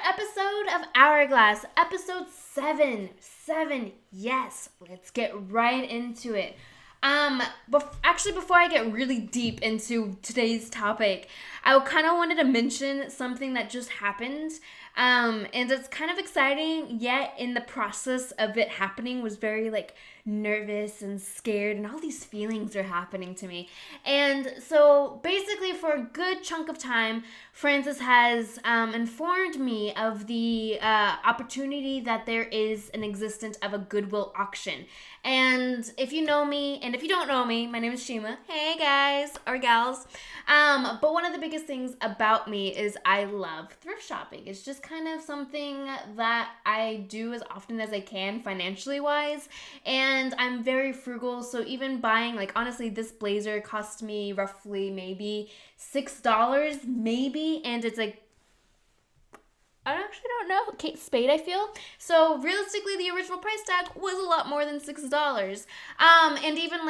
episode of Hourglass, episode 7. Yes, let's get right into it. Before I get really deep into today's topic, I kind of wanted to mention something that just happened. And it's kind of exciting, yet in the process of it happening was very nervous and scared, and all these feelings are happening to me. And so basically for a good chunk of time, Francis has informed me of the opportunity that there is an existence of a Goodwill auction. And if you know me, and if you don't know me, my name is Shima. Hey guys, or gals. But one of the biggest things about me is I love thrift shopping. It's just kind of something that I do as often as I can financially wise. And I'm very frugal, so even buying, honestly, this blazer cost me roughly maybe $6, maybe, and it's I actually don't know. Kate Spade, I feel. So realistically, the original price tag was a lot more than $6. And even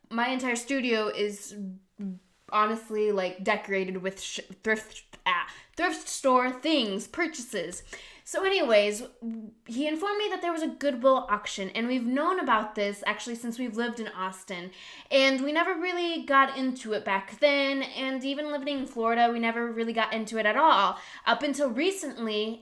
my entire studio is honestly decorated with thrift store things, purchases. So anyways, he informed me that there was a Goodwill auction, and we've known about this actually since we've lived in Austin, and we never really got into it back then, and even living in Florida, we never really got into it at all. Up until recently,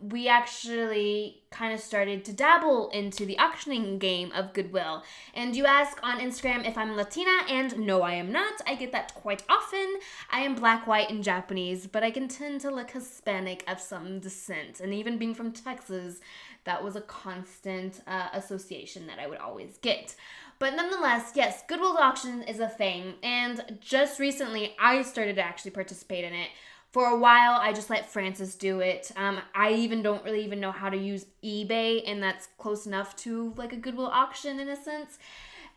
we actually kind of started to dabble into the auctioning game of Goodwill. And you ask on Instagram if I'm Latina, and no, I am not. I get that quite often. I am black, white, and Japanese, but I can tend to look Hispanic of some descent. And even being from Texas, that was a constant association that I would always get. But nonetheless, yes, Goodwill auction is a thing. And just recently, I started to actually participate in it. For a while, I just let Francis do it. I don't really even know how to use eBay, and that's close enough to a Goodwill auction in a sense.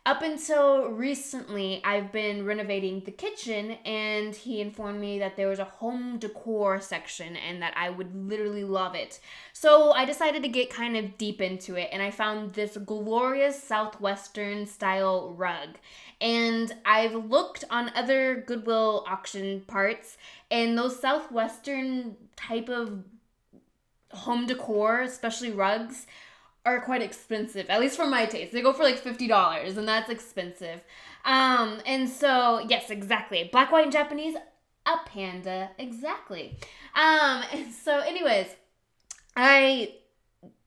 Up until recently, I've been renovating the kitchen, and he informed me that there was a home decor section and that I would literally love it. So I decided to get kind of deep into it, and I found this glorious Southwestern style rug. And I've looked on other Goodwill auction parts, and those Southwestern type of home decor, especially rugs, are quite expensive, at least for my taste. They go for $50, and that's expensive. And so, yes, exactly. Black, white, and Japanese, a panda, exactly. And so anyways, I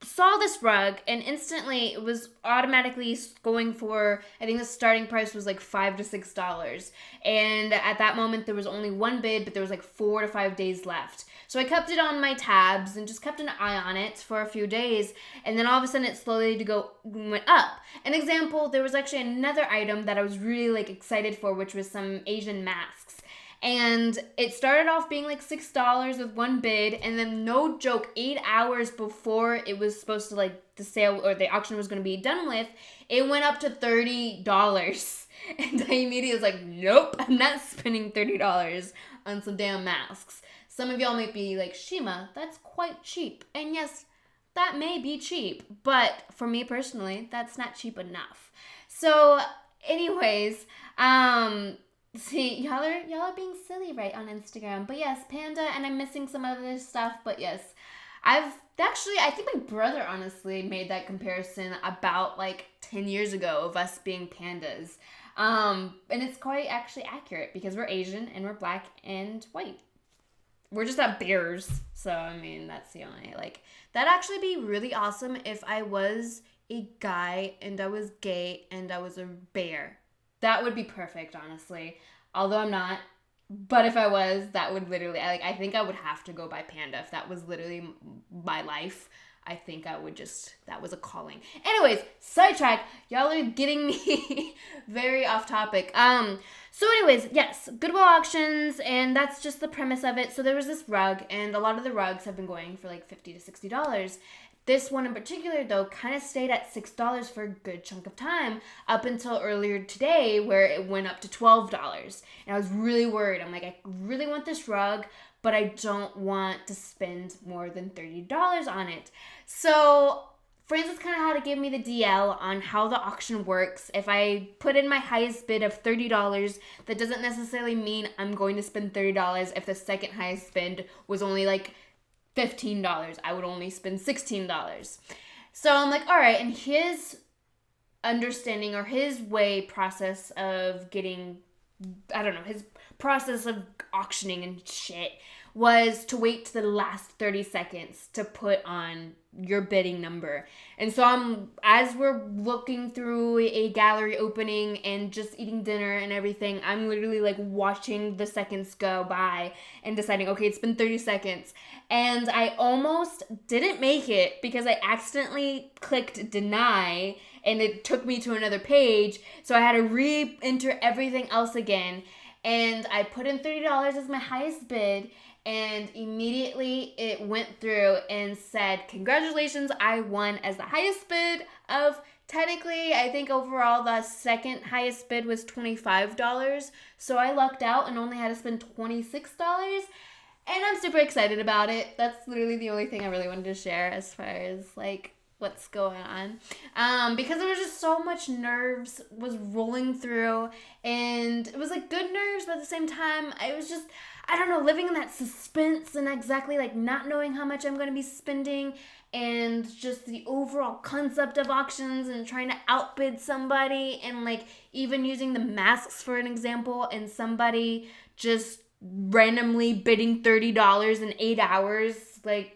saw this rug, and instantly it was automatically going for, I think the starting price was $5 to $6. And at that moment, there was only one bid, but there was 4 to 5 days left. So I kept it on my tabs and just kept an eye on it for a few days. And then all of a sudden it slowly went up. An example, there was actually another item that I was really excited for, which was some Asian masks. And it started off being $6 with one bid, and then no joke, 8 hours before it was supposed to the sale or the auction was going to be done with, it went up to $30. And I immediately was nope, I'm not spending $30 on some damn masks. Some of y'all might be Shima, that's quite cheap. And yes, that may be cheap, but for me personally, that's not cheap enough. So anyways, see, y'all are being silly right on Instagram. But yes, panda, and I'm missing some other stuff. But yes, I think my brother honestly made that comparison about 10 years ago of us being pandas. And it's quite actually accurate because we're Asian and we're black and white. We're just not bears. So, I mean, that's the only, that'd actually be really awesome if I was a guy and I was gay and I was a bear. That would be perfect, honestly. Although I'm not. But if I was, that would literally, I think I would have to go by panda. If that was literally my life, I think I would that was a calling. Anyways, sidetrack. Y'all are getting me very off topic. So anyways, yes, Goodwill auctions, and that's just the premise of it. So there was this rug, and a lot of the rugs have been going for $50 to $60. This one in particular, though, kind of stayed at $6 for a good chunk of time up until earlier today where it went up to $12. And I was really worried. I'm I really want this rug, but I don't want to spend more than $30 on it. So Francis kind of had to give me the DL on how the auction works. If I put in my highest bid of $30, that doesn't necessarily mean I'm going to spend $30 if the second highest bid was only $15. I would only spend $16. So I'm like, all right. And his understanding or his process of getting, I don't know, his process of auctioning and shit was to wait to the last 30 seconds to put on your bidding number. And so as we're looking through a gallery opening and just eating dinner and everything, I'm literally like watching the seconds go by and deciding, okay, it's been 30 seconds. And I almost didn't make it because I accidentally clicked deny and it took me to another page. So I had to re-enter everything else again. And I put in $30 as my highest bid. And immediately it went through and said, congratulations, I won as the highest bid of, technically, I think overall the second highest bid was $25. So I lucked out and only had to spend $26. And I'm super excited about it. That's literally the only thing I really wanted to share as far as like what's going on. Because there was just so much nerves was rolling through, and it was like good nerves, but at the same time, I was just, I don't know, living in that suspense and exactly like not knowing how much I'm going to be spending, and just the overall concept of auctions and trying to outbid somebody, and like even using the masks for an example, and somebody just randomly bidding $30 in 8 hours, like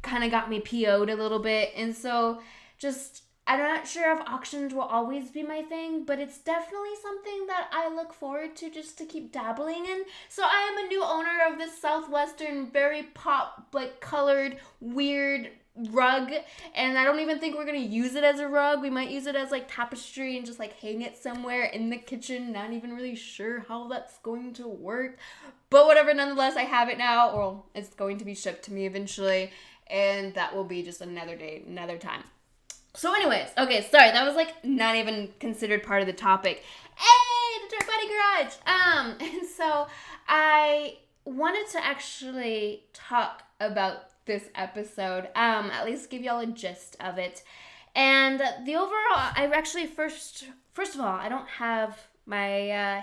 kind of got me PO'd a little bit. And so just, I'm not sure if auctions will always be my thing, but it's definitely something that I look forward to just to keep dabbling in. So I am a new owner of this Southwestern, very pop, like colored, weird rug, and I don't even think we're gonna use it as a rug. We might use it as like tapestry and just like hang it somewhere in the kitchen. Not even really sure how that's going to work, but whatever, nonetheless, I have it now, or it's going to be shipped to me eventually, and that will be just another day, another time. So anyways, okay, sorry, that was like not even considered part of the topic. Hey, the Dirt Buddy Garage! And so I wanted to actually talk about this episode, at least give y'all a gist of it. And the overall, I actually first of all, I don't have my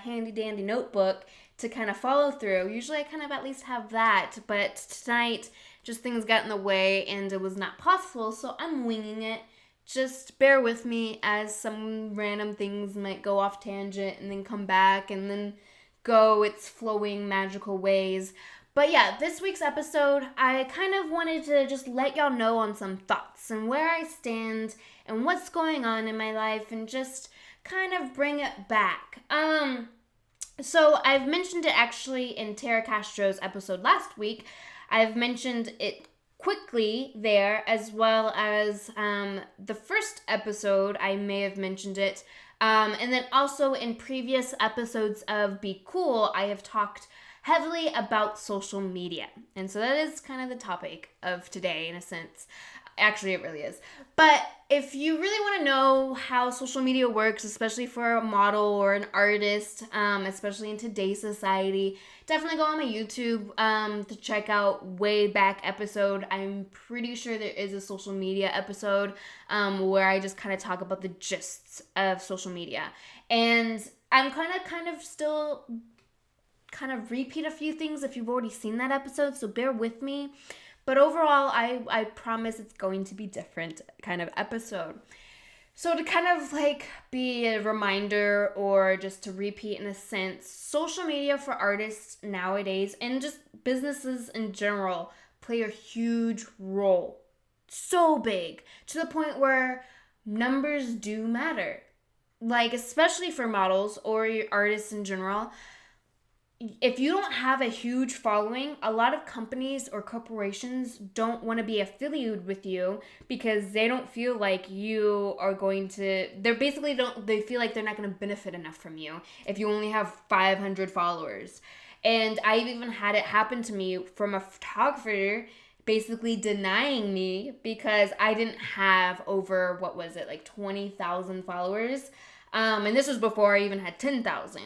handy dandy notebook to kind of follow through. Usually I kind of at least have that, but tonight just things got in the way and it was not possible, so I'm winging it. Just bear with me as some random things might go off tangent and then come back and then go its flowing magical ways. But yeah, this week's episode, I kind of wanted to just let y'all know on some thoughts and where I stand and what's going on in my life and just kind of bring it back. So I've mentioned it actually in Tara Castro's episode last week. I've mentioned it quickly there, as well as the first episode, I may have mentioned it. And then also in previous episodes of Be Cool, I have talked heavily about social media. And so that is kind of the topic of today in a sense. Actually, it really is. But if you really want to know how social media works, especially for a model or an artist, especially in today's society, definitely go on my YouTube to check out way back episode. I'm pretty sure there is a social media episode where I just kind of talk about the gists of social media. And I'm kind of still kind of repeat a few things if you've already seen that episode, so bear with me. But overall, I promise it's going to be different kind of episode. So to kind of like be a reminder or just to repeat in a sense, social media for artists nowadays and just businesses in general play a huge role. So big, to the point where numbers do matter. Like especially for models or artists in general. If you don't have a huge following, a lot of companies or corporations don't want to be affiliated with you because they don't feel like you are going to, they feel like they're not going to benefit enough from you if you only have 500 followers. And I've even had it happen to me from a photographer basically denying me because I didn't have over, 20,000 followers. And this was before I even had 10,000.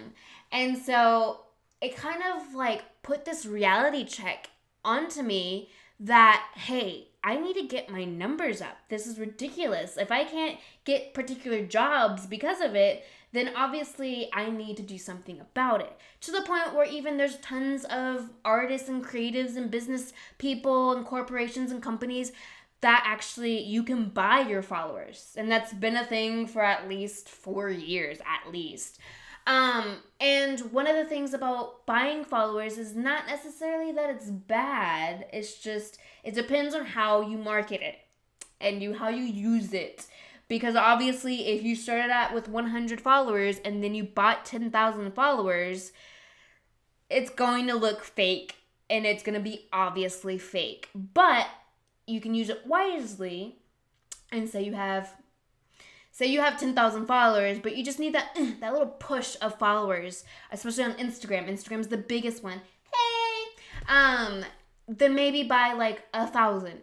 And so it kind of like put this reality check onto me that, hey, I need to get my numbers up. This is ridiculous. If I can't get particular jobs because of it, then obviously I need to do something about it. To the point where even there's tons of artists and creatives and business people and corporations and companies that actually you can buy your followers. And that's been a thing for at least 4 years, at least. And one of the things about buying followers is not necessarily that it's bad. It's just, it depends on how you market it and how you use it. Because obviously, if you started out with 100 followers and then you bought 10,000 followers, it's going to look fake and it's going to be obviously fake. But you can use it wisely and say you have 10,000 followers, but you just need that little push of followers, especially on Instagram. Instagram's the biggest one. Hey! Then maybe buy like 1,000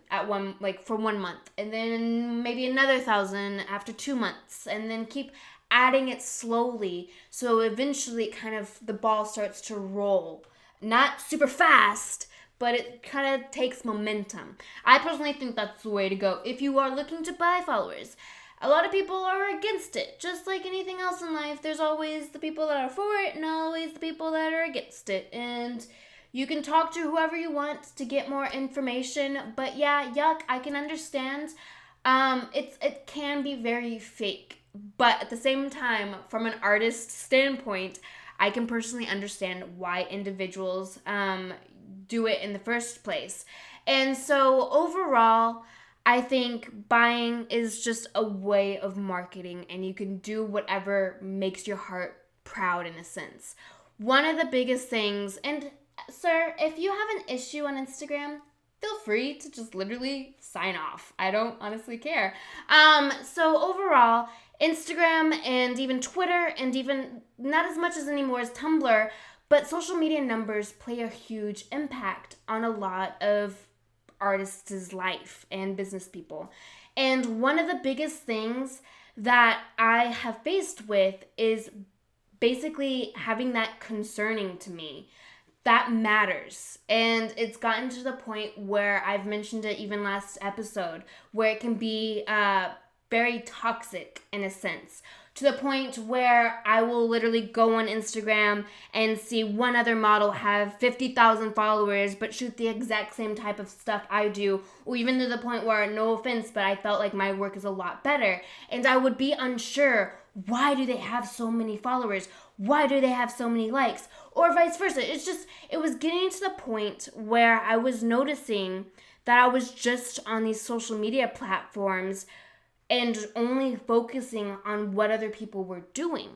for 1 month, and then maybe another 1,000 after 2 months, and then keep adding it slowly. So eventually kind of the ball starts to roll. Not super fast, but it kind of takes momentum. I personally think that's the way to go if you are looking to buy followers. A lot of people are against it. Just like anything else in life, there's always the people that are for it and always the people that are against it. And you can talk to whoever you want to get more information. But yeah, yuck, I can understand. It can be very fake. But at the same time, from an artist standpoint, I can personally understand why individuals do it in the first place. And so overall, I think buying is just a way of marketing, and you can do whatever makes your heart proud in a sense. One of the biggest things, and sir, if you have an issue on Instagram, feel free to just literally sign off. I don't honestly care. So overall, Instagram and even Twitter and even not as much as anymore as Tumblr, but social media numbers play a huge impact on a lot of artists' life and business people. And one of the biggest things that I have faced with is basically having that concerning to me. That matters. And it's gotten to the point where I've mentioned it even last episode, where it can be very toxic in a sense. To the point where I will literally go on Instagram and see one other model have 50,000 followers but shoot the exact same type of stuff I do, or even to the point where, no offense, but I felt like my work is a lot better. And I would be unsure, why do they have so many followers? Why do they have so many likes? Or vice versa. It was getting to the point where I was noticing that I was just on these social media platforms and only focusing on what other people were doing.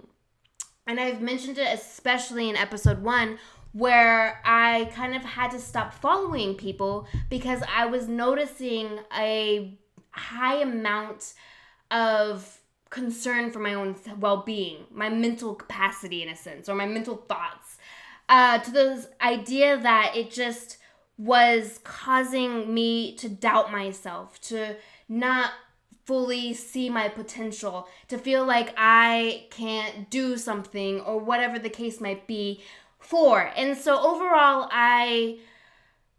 And I've mentioned it especially in episode 1, where I kind of had to stop following people because I was noticing a high amount of concern for my own well-being, my mental capacity in a sense, or my mental thoughts, to this idea that it just was causing me to doubt myself, to not fully see my potential, to feel like I can't do something or whatever the case might be for. And so overall, I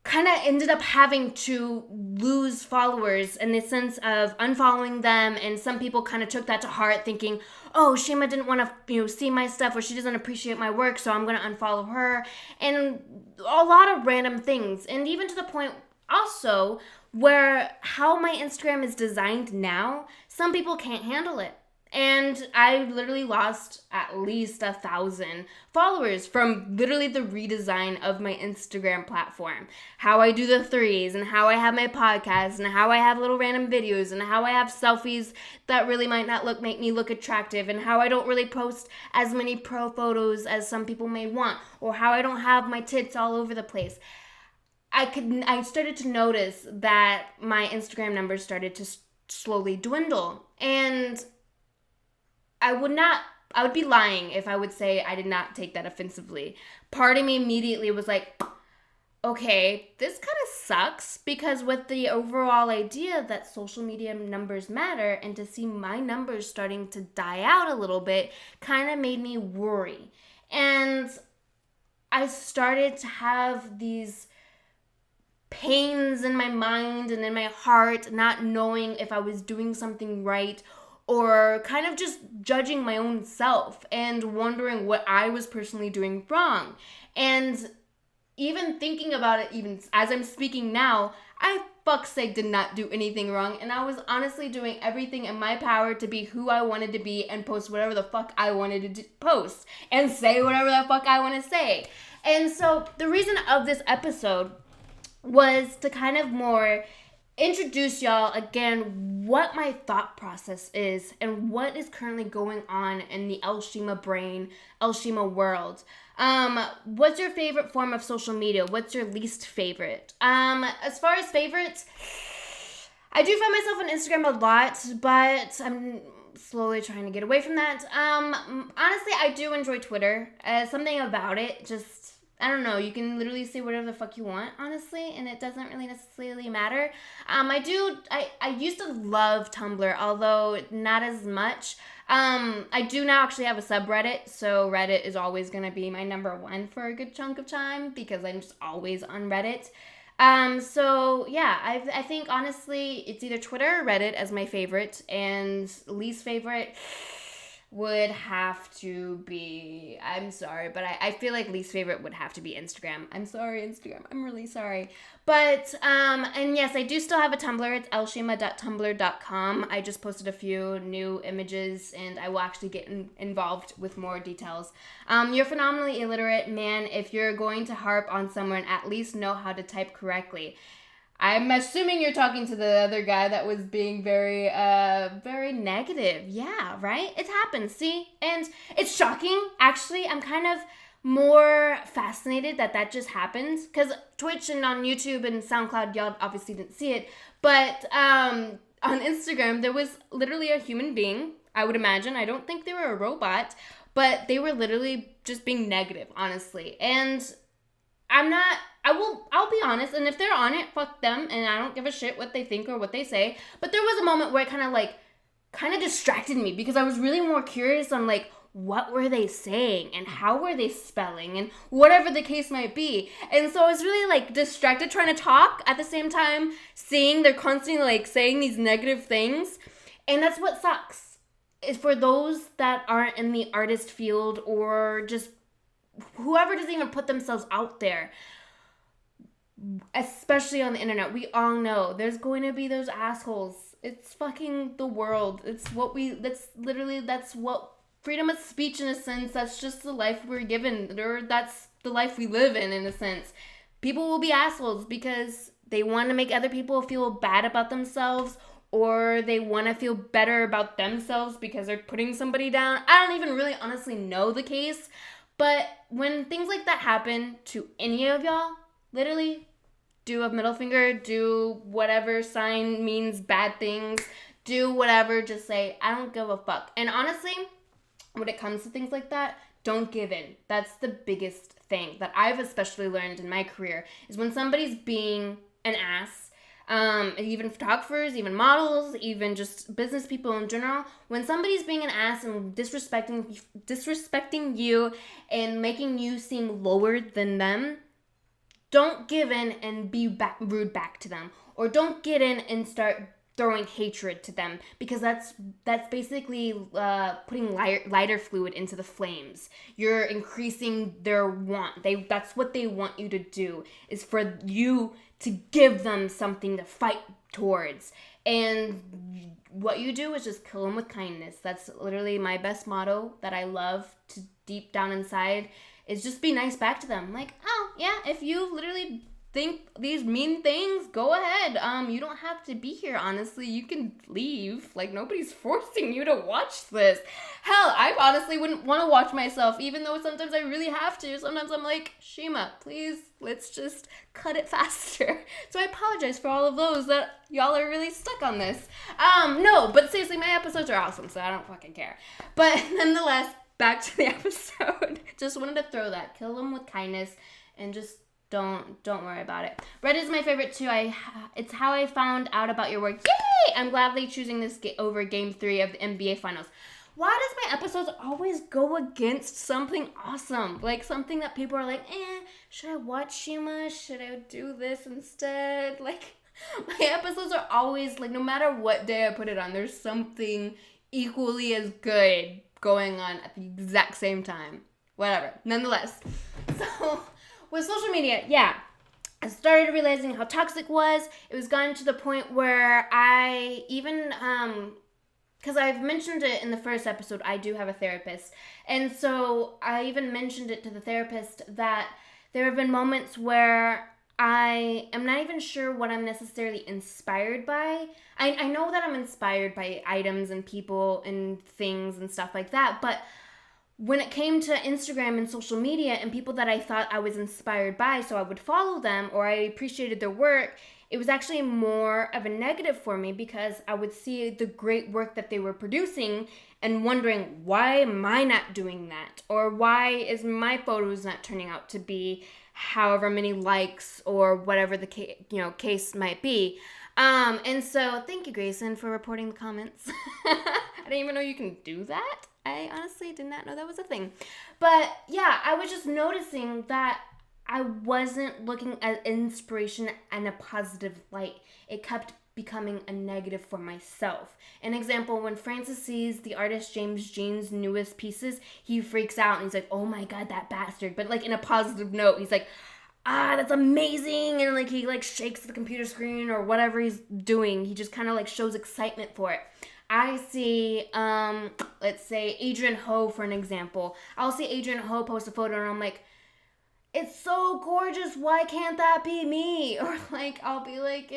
kind of ended up having to lose followers in the sense of unfollowing them. And some people kind of took that to heart, thinking, oh, Shima didn't want to see my stuff, or she doesn't appreciate my work, so I'm going to unfollow her. And a lot of random things. And even to the point also where how my Instagram is designed now, some people can't handle it. And I literally lost at least 1,000 followers from literally the redesign of my Instagram platform. How I do the threes, and how I have my podcast, and how I have little random videos, and how I have selfies that really might not make me look attractive, and how I don't really post as many pro photos as some people may want, or how I don't have my tits all over the place. I started to notice that my Instagram numbers started to slowly dwindle. And I would be lying if I would say I did not take that offensively. Part of me immediately was like, okay, this kind of sucks, because with the overall idea that social media numbers matter, and to see my numbers starting to die out a little bit kind of made me worry. And I started to have these pains in my mind and in my heart, not knowing if I was doing something right, or kind of just judging my own self and wondering what I was personally doing wrong. And even thinking about it, even as I'm speaking now, I fuck's sake did not do anything wrong, and I was honestly doing everything in my power to be who I wanted to be and post whatever the fuck I wanted to post and say whatever the fuck I want to say. And so the reason of this episode was to kind of more introduce y'all again what my thought process is and what is currently going on in the Shima brain, Shima world. What's your favorite form of social media? What's your least favorite? As far as favorites, I do find myself on Instagram a lot, but I'm slowly trying to get away from that. Honestly, I do enjoy Twitter. Something about it just, I don't know, you can literally say whatever the fuck you want, honestly, and it doesn't really necessarily matter. I used to love Tumblr, although not as much. I do now actually have a subreddit, so Reddit is always going to be my number one for a good chunk of time, because I'm just always on Reddit. So yeah, I think honestly, it's either Twitter or Reddit as my favorite, and least favorite would have to be, I'm sorry, but I feel like least favorite would have to be Instagram. I'm sorry, Instagram. I'm really sorry. But, and yes, I do still have a Tumblr. It's lshima.tumblr.com. I just posted a few new images, and I will actually get involved with more details. You're phenomenally illiterate, man. If you're going to harp on someone, at least know how to type correctly. I'm assuming you're talking to the other guy that was being very, very negative. Yeah, right? It happens, see? And it's shocking, actually. I'm kind of more fascinated that just happened. Because Twitch and on YouTube and SoundCloud, y'all obviously didn't see it. But on Instagram, there was literally a human being, I would imagine. I don't think they were a robot. But they were literally just being negative, honestly. And I'll be honest, and if they're on it, fuck them, and I don't give a shit what they think or what they say. But there was a moment where it kind of distracted me, because I was really more curious on, what were they saying, and how were they spelling, and whatever the case might be. And so I was really, distracted trying to talk at the same time, seeing they're constantly, saying these negative things. And that's what sucks, is for those that aren't in the artist field, or just whoever doesn't even put themselves out there, especially on the internet. We all know there's going to be those assholes. It's fucking the world. That's what freedom of speech, in a sense. That's just the life we're given, or that's the life we live in a sense. People will be assholes because they want to make other people feel bad about themselves, or they want to feel better about themselves because they're putting somebody down. I don't even really honestly know the case. But when things like that happen to any of y'all, literally do a middle finger, do whatever sign means bad things, do whatever, just say, I don't give a fuck. And honestly, when it comes to things like that, don't give in. That's the biggest thing that I've especially learned in my career, is when somebody's being an ass, even photographers, even models, even just business people in general, when somebody's being an ass and disrespecting you and making you seem lower than them, don't give in and be rude back to them, or don't get in and start throwing hatred to them, because that's basically putting lighter fluid into the flames. You're increasing their want. That's what they want you to do, is for you to give them something to fight towards. And what you do is just kill them with kindness. That's literally my best motto that I love to deep down inside, is just be nice back to them. Oh, yeah, if you literally think these mean things, go ahead. You don't have to be here, honestly. You can leave. Nobody's forcing you to watch this. Hell, I honestly wouldn't want to watch myself, even though sometimes I really have to. Sometimes I'm like, Shima, please, let's just cut it faster. So I apologize for all of those that y'all are really stuck on this. No, but seriously, my episodes are awesome, so I don't fucking care. But nonetheless, back to the episode. Just wanted to throw that. Kill them with kindness, and just don't worry about it. Reddit is my favorite too. It's how I found out about your work. Yay! I'm gladly choosing this over Game 3 of the NBA Finals. why does my episodes always go against something awesome? Like something that people are like, should I watch Shima? Should I do this instead? Like, my episodes are always, like, no matter what day I put it on, there's something equally as good going on at the exact same time. Whatever. Nonetheless. So, with social media, yeah. I started realizing how toxic it was. It was gotten to the point where I even, because I've mentioned it in the first episode, I do have a therapist. And so I even mentioned it to the therapist that there have been moments where I am not even sure what I'm necessarily inspired by. I know that I'm inspired by items and people and things and stuff like that, but when it came to Instagram and social media and people that I thought I was inspired by, so I would follow them or I appreciated their work, it was actually more of a negative for me because I would see the great work that they were producing and wondering, why am I not doing that? Or why is my photos not turning out to be however many likes or whatever the case might be. And so thank you, Grayson, for reporting the comments. I didn't even know you can do that. I honestly did not know that was a thing. But yeah, I was just noticing that I wasn't looking at inspiration in a positive light. It kept becoming a negative for myself. An example, when Francis sees the artist James Jean's newest pieces, he freaks out and he's like, oh my god, that bastard. But like in a positive note, he's like, that's amazing. And like he like shakes the computer screen or whatever he's doing. He just kind of like shows excitement for it. I see, let's say Adrian Ho for an example. I'll see Adrian Ho post a photo and I'm like, it's so gorgeous, why can't that be me? Or like, I'll be like,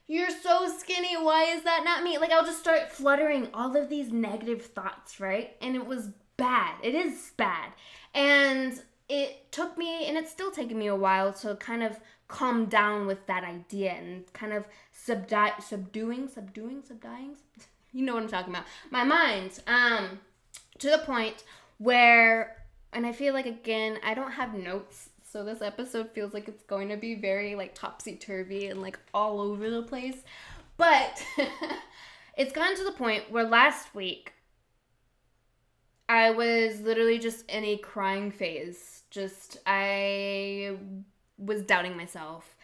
you're so skinny, why is that not me? Like, I'll just start fluttering all of these negative thoughts, right? And it was bad. It is bad. And it took me, and it's still taking me a while to kind of calm down with that idea and kind of subduing, you know what I'm talking about, my mind, to the point where, and I feel like, again, I don't have notes, so this episode feels like it's going to be very, like, topsy-turvy and, like, all over the place, but it's gotten to the point where last week, I was literally just in a crying phase. I was doubting myself.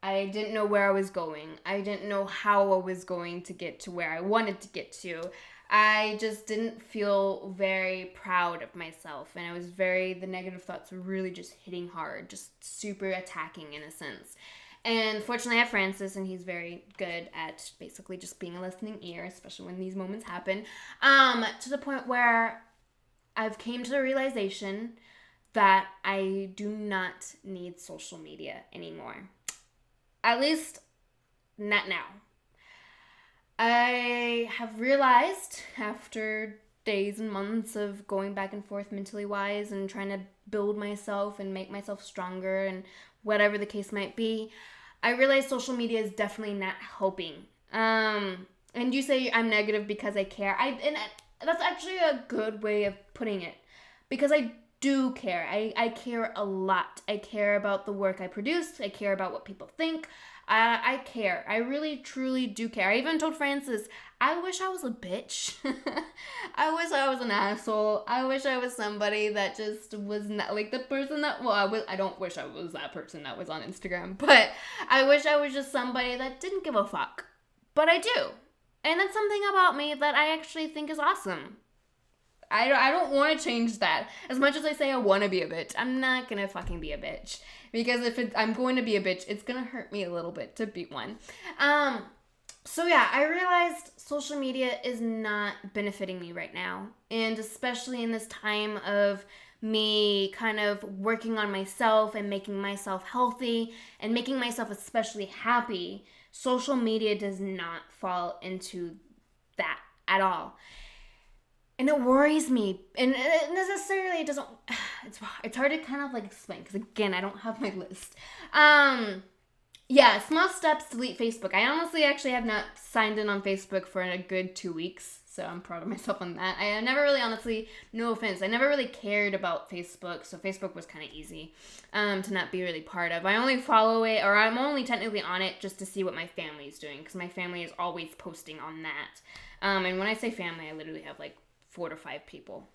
I didn't know where I was going. I didn't know how I was going to get to where I wanted to get to. I just didn't feel very proud of myself. And the negative thoughts were really just hitting hard, just super attacking in a sense. And fortunately I have Francis, and he's very good at basically just being a listening ear, especially when these moments happen. To the point where I've came to the realization that I do not need social media anymore. At least, not now. I have realized, after days and months of going back and forth mentally wise and trying to build myself and make myself stronger and whatever the case might be, I realize social media is definitely not helping. And you say I'm negative because I care. And that's actually a good way of putting it, because I do care. I care a lot. I care about the work I produce. I care about what people think. I care. I really, truly do care. I even told Francis, I wish I was a bitch. I wish I was an asshole. I wish I was somebody that just was not like the person that, I don't wish I was that person that was on Instagram, but I wish I was just somebody that didn't give a fuck. But I do. And that's something about me that I actually think is awesome. I don't want to change that. As much as I say I want to be a bitch, I'm not going to fucking be a bitch. Because I'm going to be a bitch, it's going to hurt me a little bit to be one. So yeah, I realized social media is not benefiting me right now. And especially in this time of me kind of working on myself and making myself healthy and making myself especially happy, social media does not fall into that at all. And it worries me. And it necessarily doesn't, it's hard to kind of like explain, because again, I don't have my list. Yeah, small steps, delete Facebook. I honestly actually have not signed in on Facebook for a good 2 weeks, so I'm proud of myself on that. I never really, honestly, no offense, I never really cared about Facebook, so Facebook was kind of easy to not be really part of. I only follow it, or I'm only technically on it just to see what my family is doing, because my family is always posting on that. And when I say family, I literally have like 4 to 5 people.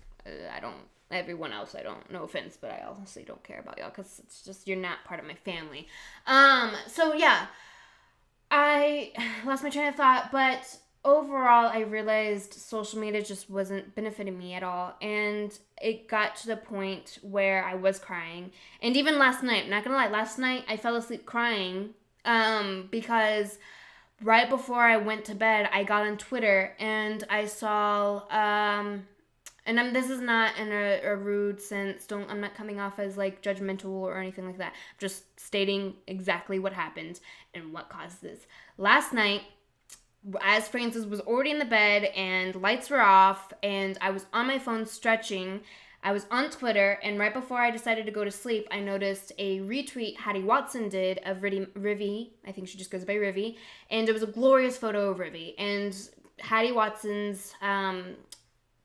Everyone else, I don't, no offense, but I honestly don't care about y'all because it's just, you're not part of my family. So yeah, I lost my train of thought, but overall, I realized social media just wasn't benefiting me at all. And it got to the point where I was crying. And even last night, I'm not gonna lie, last night I fell asleep crying because right before I went to bed, I got on Twitter and I saw, this is not in a rude sense. I'm not coming off as like judgmental or anything like that. I'm just stating exactly what happened and what caused this. Last night, as Francis was already in the bed and lights were off and I was on my phone stretching, I was on Twitter, and right before I decided to go to sleep, I noticed a retweet Hattie Watson did of Rivy. I think she just goes by Rivy. And it was a glorious photo of Rivy. And Hattie Watson's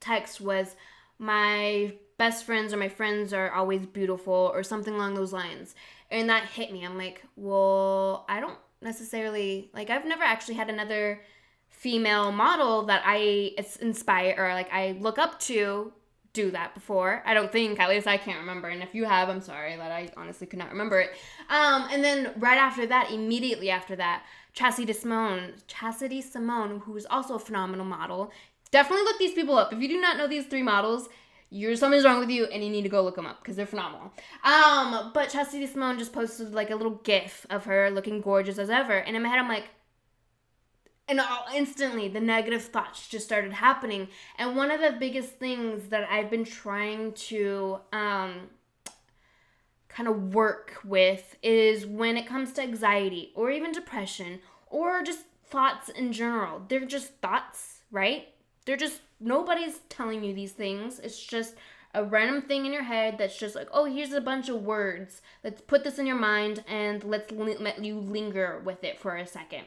text was, my best friends or my friends are always beautiful, or something along those lines. And that hit me. I'm like, well, I don't necessarily, like, I've never actually had another female model that I inspire or like I look up to do that before. I don't think, at least I can't remember. And if you have, I'm sorry that I honestly could not remember it. And then right after that, immediately after that, Chastity Simone, who is also a phenomenal model. Definitely look these people up. If you do not know these 3 models, something's wrong with you and you need to go look them up because they're phenomenal. But Chastity Simone just posted like a little gif of her looking gorgeous as ever. And in my head, I'm like, and instantly the negative thoughts just started happening. And one of the biggest things that I've been trying to kind of work with is when it comes to anxiety or even depression or just thoughts in general. They're just thoughts, right? They're just, nobody's telling you these things. It's just a random thing in your head that's just like, oh, here's a bunch of words. Let's put this in your mind and let's let you linger with it for a second.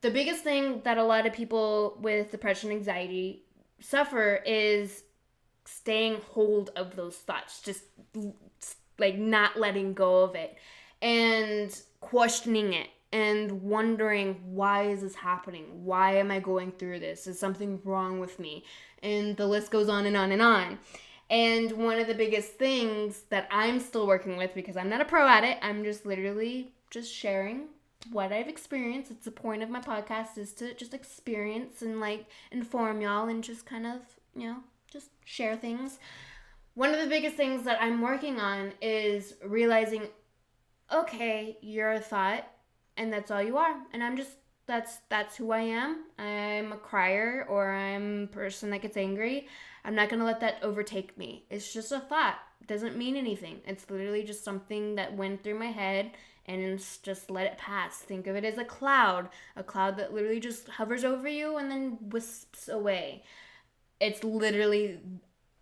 The biggest thing that a lot of people with depression and anxiety suffer is staying hold of those thoughts, just like not letting go of it and questioning it and wondering, why is this happening? Why am I going through this? Is something wrong with me? And the list goes on and on and on. And one of the biggest things that I'm still working with, because I'm not a pro at it, I'm just literally just sharing what I've experienced. It's the point of my podcast, is to just experience and like inform y'all and just kind of, just share things. One of the biggest things that I'm working on is realizing, okay, you're a thought and that's all you are. And I'm just, that's who I am. I'm a crier, or I'm a person that gets angry. I'm not going to let that overtake me. It's just a thought. It doesn't mean anything. It's literally just something that went through my head, and just let it pass. Think of it as a cloud that literally just hovers over you and then wisps away. It's literally,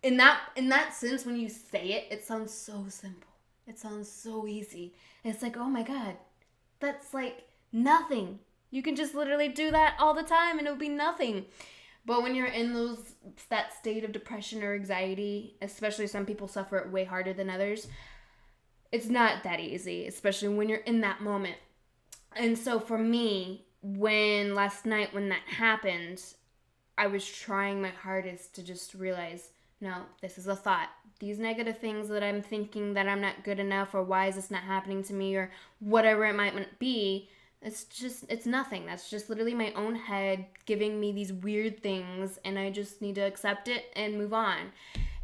in that sense, when you say it, it sounds so simple. It sounds so easy. It's like, oh my God, that's like nothing. You can just literally do that all the time and it'll be nothing. But when you're in that state of depression or anxiety, especially some people suffer it way harder than others, it's not that easy, especially when you're in that moment. And so for me, last night when that happened, I was trying my hardest to just realize, no, this is a thought. These negative things that I'm thinking, that I'm not good enough, or why is this not happening to me, or whatever it might be, it's nothing. That's just literally my own head giving me these weird things, and I just need to accept it and move on.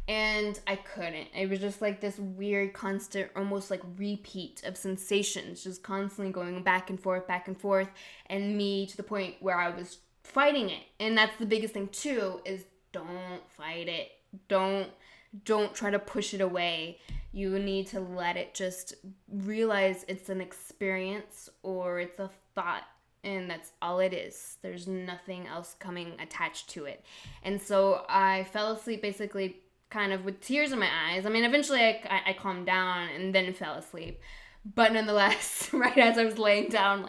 And I couldn't. It was just like this weird, constant, almost like repeat of sensations, just constantly going back and forth, and me to the point where I was fighting it. And that's the biggest thing too, is don't fight it. Don't try to push it away. You need to let it just realize it's an experience or it's a thought, and that's all it is. There's nothing else coming attached to it. And so I fell asleep basically kind of with tears in my eyes. I mean, eventually I calmed down and then fell asleep. But nonetheless, right as I was laying down,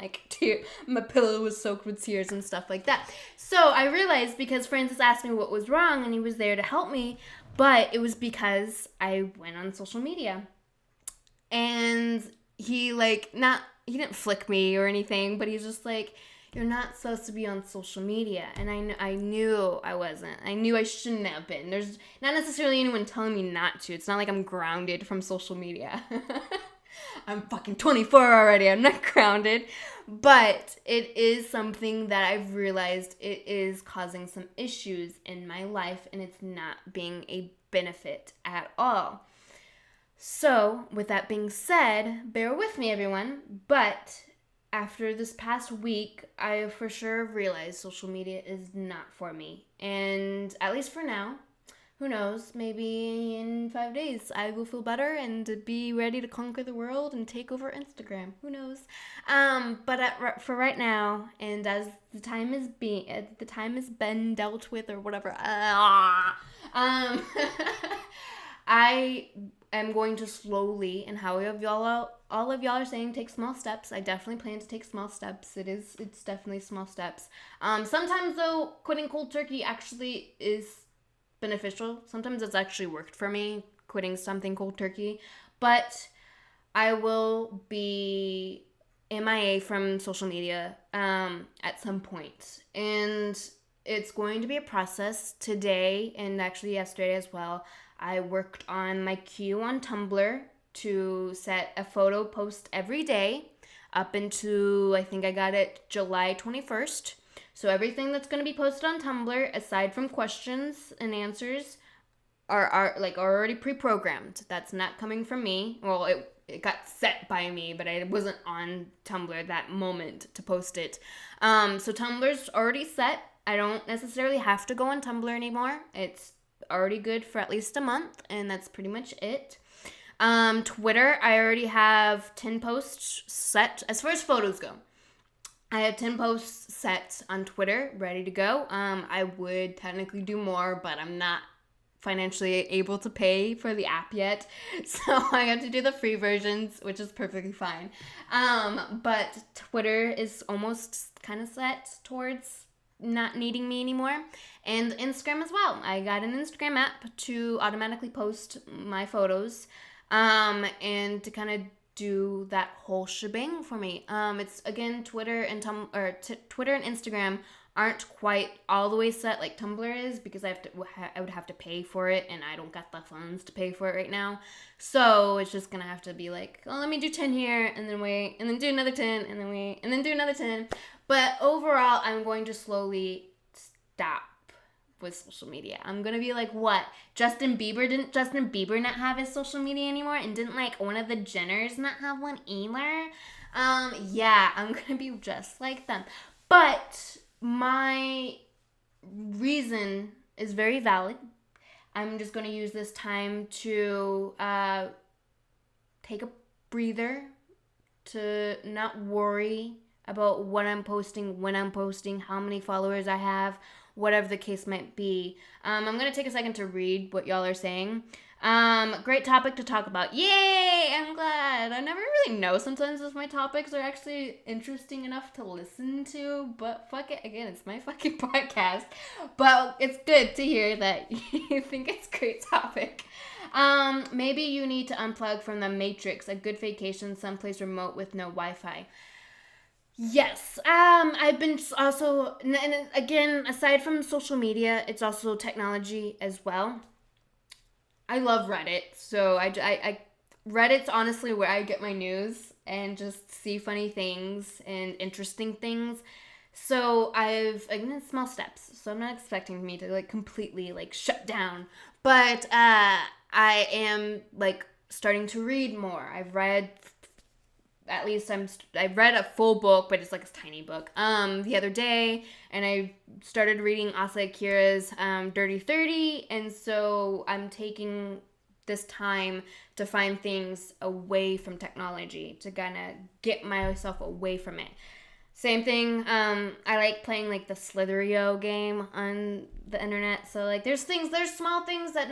my pillow was soaked with tears and stuff like that. So I realized, because Francis asked me what was wrong and he was there to help me, but it was because I went on social media. And he didn't flick me or anything, but he's just like, you're not supposed to be on social media. And I knew I wasn't. I knew I shouldn't have been. There's not necessarily anyone telling me not to. It's not like I'm grounded from social media. I'm fucking 24 already. I'm not grounded. But it is something that I've realized it is causing some issues in my life, and it's not being a benefit at all. So, with that being said, bear with me, everyone. But after this past week, I for sure realized social media is not for me. And at least for now, who knows, maybe in 5 days I will feel better and be ready to conquer the world and take over Instagram. Who knows? But for right now, and as the time has been dealt with or whatever, I am going to slowly, and how all of y'all are saying, take small steps. I definitely plan to take small steps. It's definitely small steps. Sometimes though, quitting cold turkey actually is beneficial. Sometimes it's actually worked for me, quitting something cold turkey. But I will be MIA from social media at some point. And it's going to be a process. Today, and actually yesterday as well, I worked on my queue on Tumblr to set a photo post every day up into, I think I got it July 21st. So everything that's going to be posted on Tumblr, aside from questions and answers, are like already pre-programmed. That's not coming from me. Well, it got set by me, but I wasn't on Tumblr that moment to post it. So Tumblr's already set. I don't necessarily have to go on Tumblr anymore. It's already good for at least a month, and that's pretty much it. Twitter, I already have 10 posts set as far as photos go. I have 10 posts set on Twitter, ready to go. I would technically do more, but I'm not financially able to pay for the app yet. So I have to do the free versions, which is perfectly fine. But Twitter is almost kind of set towards not needing me anymore. And Instagram as well. I got an Instagram app to automatically post my photos and to kind of do that whole shebang for me. It's again Twitter and Twitter and Instagram aren't quite all the way set like Tumblr is, because I would have to pay for it, and I don't got the funds to pay for it right now. So it's just gonna have to be like, oh, let me do 10 here and then wait, and then do another 10 and then wait, and then do another 10. But overall, I'm going to slowly stop with social media. I'm gonna be like, what? Didn't Justin Bieber not have his social media anymore? And didn't like one of the Jenners not have one either? Yeah, I'm gonna be just like them. But my reason is very valid. I'm just gonna use this time to take a breather, to not worry about what I'm posting, when I'm posting, how many followers I have, whatever the case might be. I'm going to take a second to read what y'all are saying. Great topic to talk about. Yay! I'm glad. I never really know sometimes if my topics are actually interesting enough to listen to, but fuck it. Again, it's my fucking podcast. But it's good to hear that you think it's a great topic. Maybe you need to unplug from the Matrix, a good vacation someplace remote with no Wi-Fi. Yes, I've been also, and again, aside from social media, it's also technology as well. I love Reddit, so I Reddit's honestly where I get my news and just see funny things and interesting things. So again, small steps, so I'm not expecting me to like completely like shut down, but I am like starting to read more. I read a full book, but it's like a tiny book, the other day, and I started reading Asa Akira's Dirty 30, and so I'm taking this time to find things away from technology, to kind of get myself away from it. Same thing, I like playing like the Slitherio game on the internet, so like there's small things that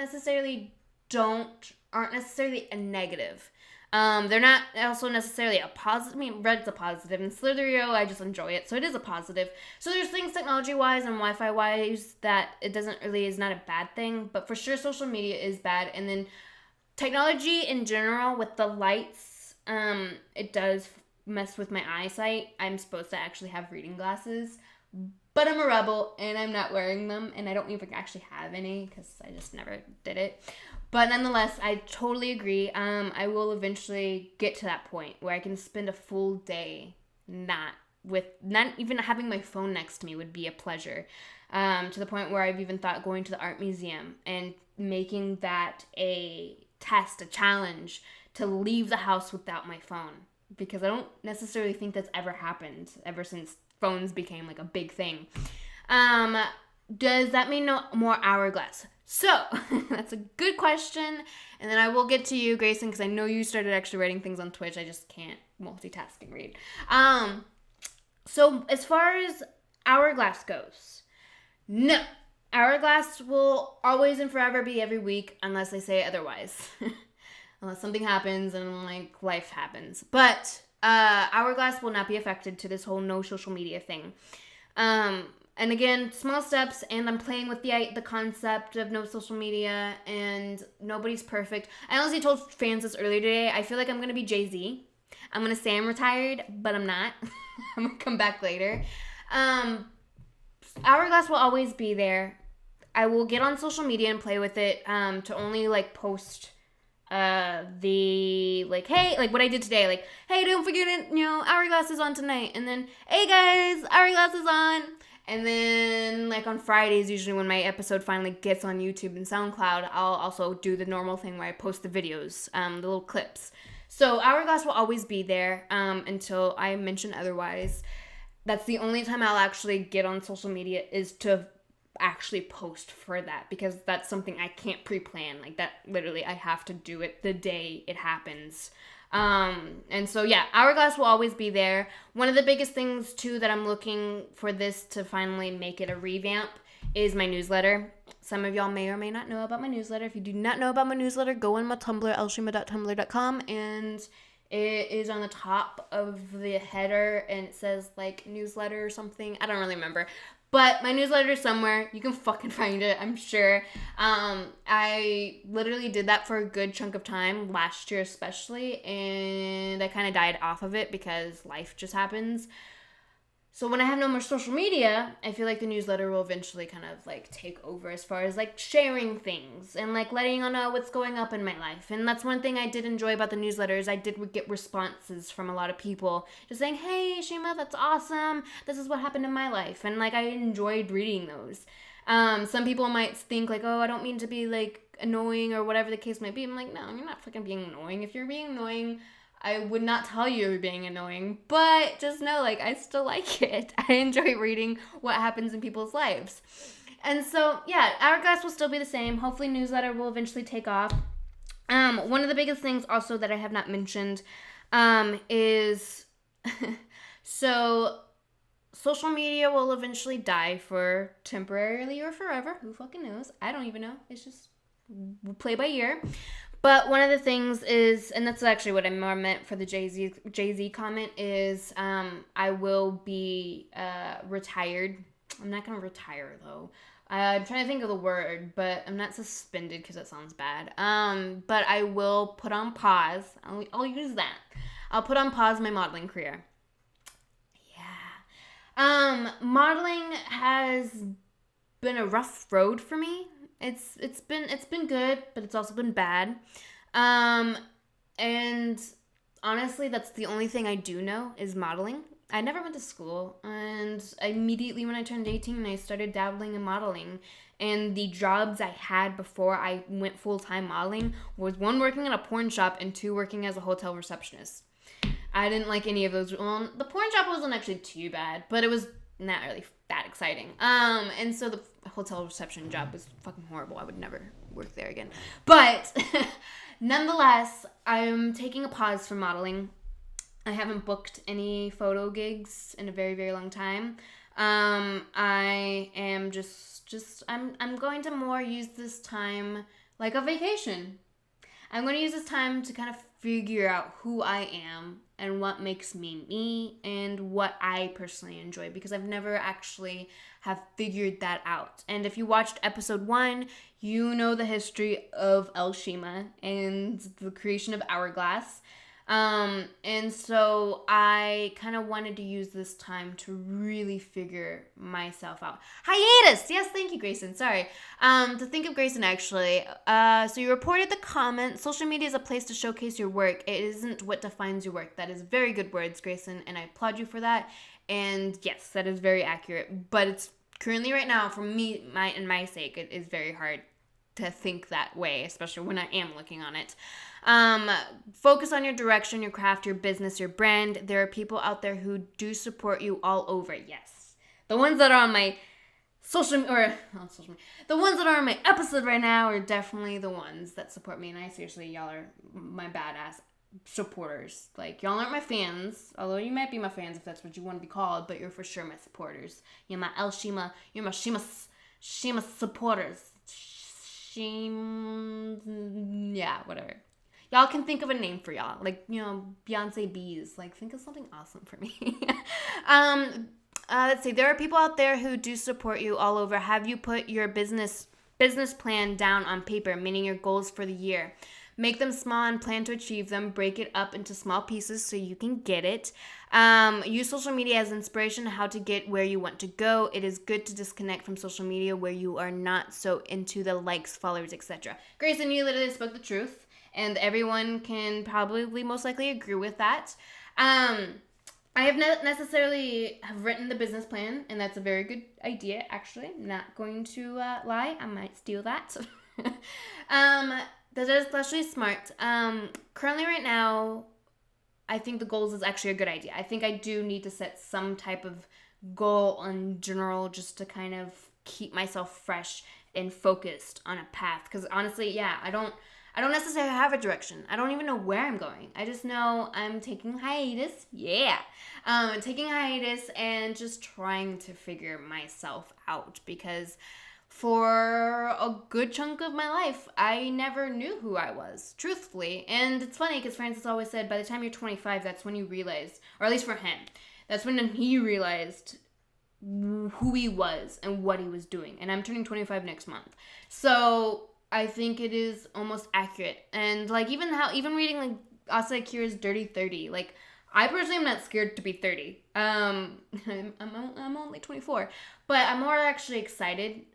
aren't necessarily a negative. They're not also necessarily a positive. I mean, Red's a positive, and Slitherio, I just enjoy it, so it is a positive. So there's things technology-wise and Wi-Fi-wise that is not a bad thing, but for sure social media is bad. And then technology in general with the lights, it does mess with my eyesight. I'm supposed to actually have reading glasses, but I'm a rebel and I'm not wearing them, and I don't even actually have any because I just never did it. But nonetheless, I totally agree. I will eventually get to that point where I can spend a full day not even having my phone next to me would be a pleasure. To the point where I've even thought going to the art museum and making that a test, a challenge, to leave the house without my phone. Because I don't necessarily think that's ever happened ever since phones became like a big thing. Does that mean no more Hourglass? So, that's a good question. And then I will get to you, Grayson, because I know you started actually writing things on Twitch. I just can't multitask and read. So, as far as Hourglass goes, no. Hourglass will always and forever be every week unless they say otherwise. Unless something happens and, like, life happens. But Hourglass will not be affected to this whole no social media thing. And again, small steps, and I'm playing with the concept of no social media, and nobody's perfect. I honestly told fans this earlier today. I feel like I'm going to be Jay-Z. I'm going to say I'm retired, but I'm not. I'm going to come back later. Hourglass will always be there. I will get on social media and play with it to only, like, post the, like, hey, like what I did today, like, hey, don't forget it, Hourglass is on tonight, and then, hey guys, Hourglass is on, and then, like, on Fridays, usually when my episode finally gets on YouTube and SoundCloud, I'll also do the normal thing where I post the videos, the little clips. So Hourglass will always be there until I mention otherwise. That's the only time I'll actually get on social media is to actually post for that, because that's something I can't pre-plan. Like, that literally I have to do it the day it happens. And so yeah, Hourglass will always be there. One of the biggest things too that I'm looking for this to finally make it a revamp is my newsletter. Some of y'all may or may not know about my newsletter. If you do not know about my newsletter, go on my Tumblr, lshima.tumblr.com, and it is on the top of the header, and it says, like, newsletter or something. I don't really remember. But my newsletter is somewhere. You can fucking find it, I'm sure. I literally did that for a good chunk of time, last year especially, and I kind of died off of it because life just happens. So when I have no more social media, I feel like the newsletter will eventually kind of, like, take over as far as, like, sharing things and, like, letting you know what's going up in my life. And that's one thing I did enjoy about the newsletters. I did get responses from a lot of people just saying, hey, Shima, that's awesome. This is what happened in my life. And, like, I enjoyed reading those. Some people might think, like, oh, I don't mean to be, like, annoying or whatever the case might be. I'm like, no, you're not fucking being annoying. If you're being annoying, I would not tell you you're being annoying, but just know, like, I still like it. I enjoy reading what happens in people's lives. And so, yeah, Hourglass will still be the same. Hopefully newsletter will eventually take off. One of the biggest things also that I have not mentioned is so social media will eventually die for temporarily or forever. Who fucking knows? I don't even know. It's just we'll play by ear. But one of the things is, and that's actually what I more meant for the Jay-Z comment, is I will be retired. I'm not going to retire, though. I'm trying to think of the word, but I'm not suspended because that sounds bad. But I will put on pause. I'll use that. I'll put on pause my modeling career. Yeah. Modeling has been a rough road for me. It's been good, but it's also been bad. And honestly, that's the only thing I do know is modeling. I never went to school, and immediately when I turned 18, I started dabbling in modeling. And the jobs I had before I went full-time modeling was 1, working in a porn shop, and 2, working as a hotel receptionist. I didn't like any of those. Well, the porn shop wasn't actually too bad, but it was not really that exciting. And so the hotel reception job was fucking horrible. I would never work there again. But nonetheless, I'm taking a pause from modeling. I haven't booked any photo gigs in a very, very long time. I am I'm going to more use this time like a vacation. I'm going to use this time to kind of figure out who I am and what makes me me and what I personally enjoy, because I've never actually have figured that out. And if you watched episode 1, you know the history of Shima and the creation of Hourglass. And so I kind of wanted to use this time to really figure myself out. Hiatus! Yes, thank you, Grayson. Sorry. To think of Grayson, actually. So you reported the comment, social media is a place to showcase your work. It isn't what defines your work. That is very good words, Grayson, and I applaud you for that. And yes, that is very accurate. But it's currently right now, for me, my sake, it is very hard to think that way, especially when I am looking on it. Focus on your direction, your craft, your business, your brand. There are people out there who do support you all over. Yes. The ones that are on my the ones that are on my episode right now are definitely the ones that support me. And I seriously, y'all are my badass supporters. Like, y'all aren't my fans, although you might be my fans if that's what you want to be called, but you're for sure my supporters. You're my Shima, you're my Shima supporters. Yeah, whatever. Y'all can think of a name for y'all. Like, Beyonce Bees. Like, think of something awesome for me. Let's see. There are people out there who do support you all over. Have you put your business plan down on paper, meaning your goals for the year? Make them small and plan to achieve them. Break it up into small pieces so you can get it. Use social media as inspiration how to get where you want to go. It is good to disconnect from social media where you are not so into the likes, followers, etc. Grayson, you literally spoke the truth, and everyone can probably most likely agree with that. I have not necessarily have written the business plan, and that's a very good idea, actually. I'm not going to lie. I might steal that. That is actually smart. Currently right now, I think the goals is actually a good idea. I think I do need to set some type of goal in general just to kind of keep myself fresh and focused on a path. Because honestly, yeah, I don't necessarily have a direction. I don't even know where I'm going. I just know I'm taking hiatus. Yeah. Taking hiatus and just trying to figure myself out, because for a good chunk of my life, I never knew who I was, truthfully. And it's funny because Francis always said, by the time you're 25, that's when you realize, or at least for him, that's when he realized who he was and what he was doing. And I'm turning 25 next month. So I think it is almost accurate. And like even reading like Asa Akira's Dirty 30, like I personally am not scared to be 30. I'm only 24, but I'm more actually excited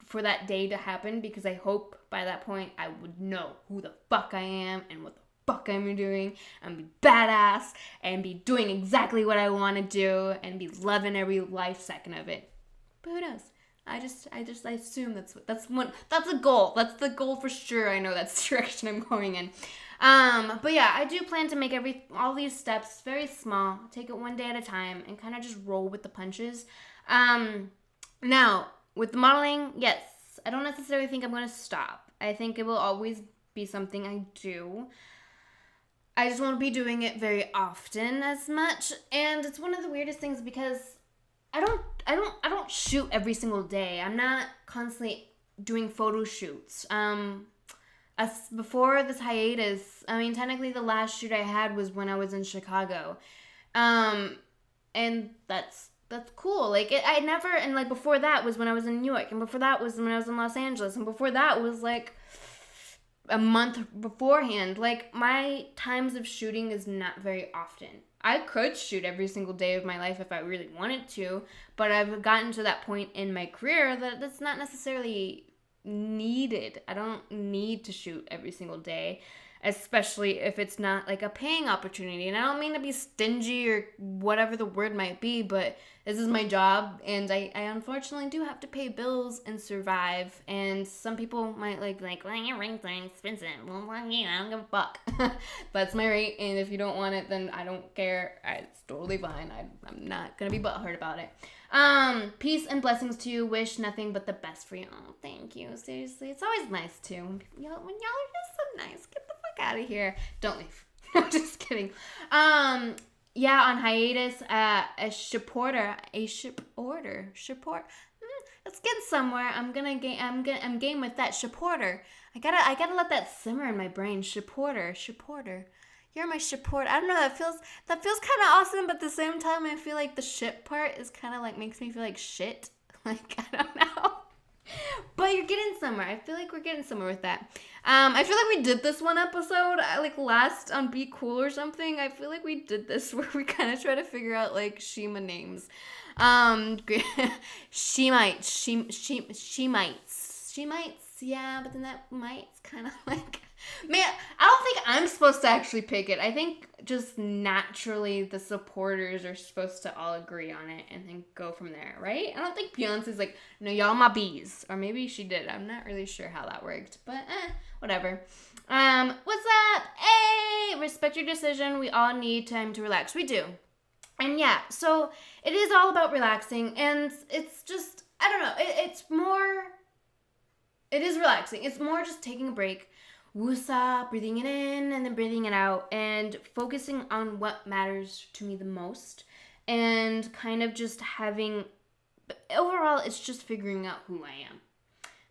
for that day to happen, because I hope by that point I would know who the fuck I am and what the fuck I'm doing, and be badass and be doing exactly what I want to do and be loving every life second of it. But who knows? I assume that's a goal. That's the goal for sure. I know that's the direction I'm going in. But yeah, I do plan to make all these steps very small, take it one day at a time, and kind of just roll with the punches. Now, with the modeling, yes, I don't necessarily think I'm going to stop. I think it will always be something I do. I just won't be doing it very often as much, and it's one of the weirdest things because I don't shoot every single day. I'm not constantly doing photo shoots. As before this hiatus, I mean, technically the last shoot I had was when I was in Chicago, and that's cool. Like, I never, and like before that was when I was in New York, and before that was when I was in Los Angeles, and before that was like a month beforehand. Like, my times of shooting is not very often. I could shoot every single day of my life if I really wanted to, but I've gotten to that point in my career that that's not necessarily needed. I don't need to shoot every single day, especially if it's not like a paying opportunity. And I don't mean to be stingy or whatever the word might be, but this is my job, and I unfortunately do have to pay bills and survive. And some people might like, well, your rings are expensive. Well, I don't give a fuck. That's my rate, and if you don't want it, then I don't care. It's totally fine. I'm not gonna be butthurt about it. Peace and blessings to you. Wish nothing but the best for you. Oh, thank you. Seriously, it's always nice too when y'all are just so nice. Get the fuck out of here. Don't leave. I'm just kidding. Yeah, on hiatus, a ship order. Let's get somewhere. I'm game with that ship order. I gotta let that simmer in my brain. Ship order. You're my support. I don't know. That feels kind of awesome, but at the same time, I feel like the shit part is kind of like makes me feel like shit. Like, I don't know. But you're getting somewhere. I feel like we're getting somewhere with that. I feel like we did this one episode, like last on Be Cool or something. I feel like we did this where we kind of try to figure out like Shima names. Shemites, yeah, but then that might's kind of like, man, I don't think I'm supposed to actually pick it. I think just naturally the supporters are supposed to all agree on it and then go from there, right? I don't think Beyonce's like, no, y'all my bees. Or maybe she did. I'm not really sure how that worked, but whatever. What's up? Hey, respect your decision. We all need time to relax. We do. And yeah, so it is all about relaxing, and it's just, I don't know, it is relaxing. It's more just taking a break, woosah, breathing it in and then breathing it out, and focusing on what matters to me the most, and kind of just having, overall, it's just figuring out who I am,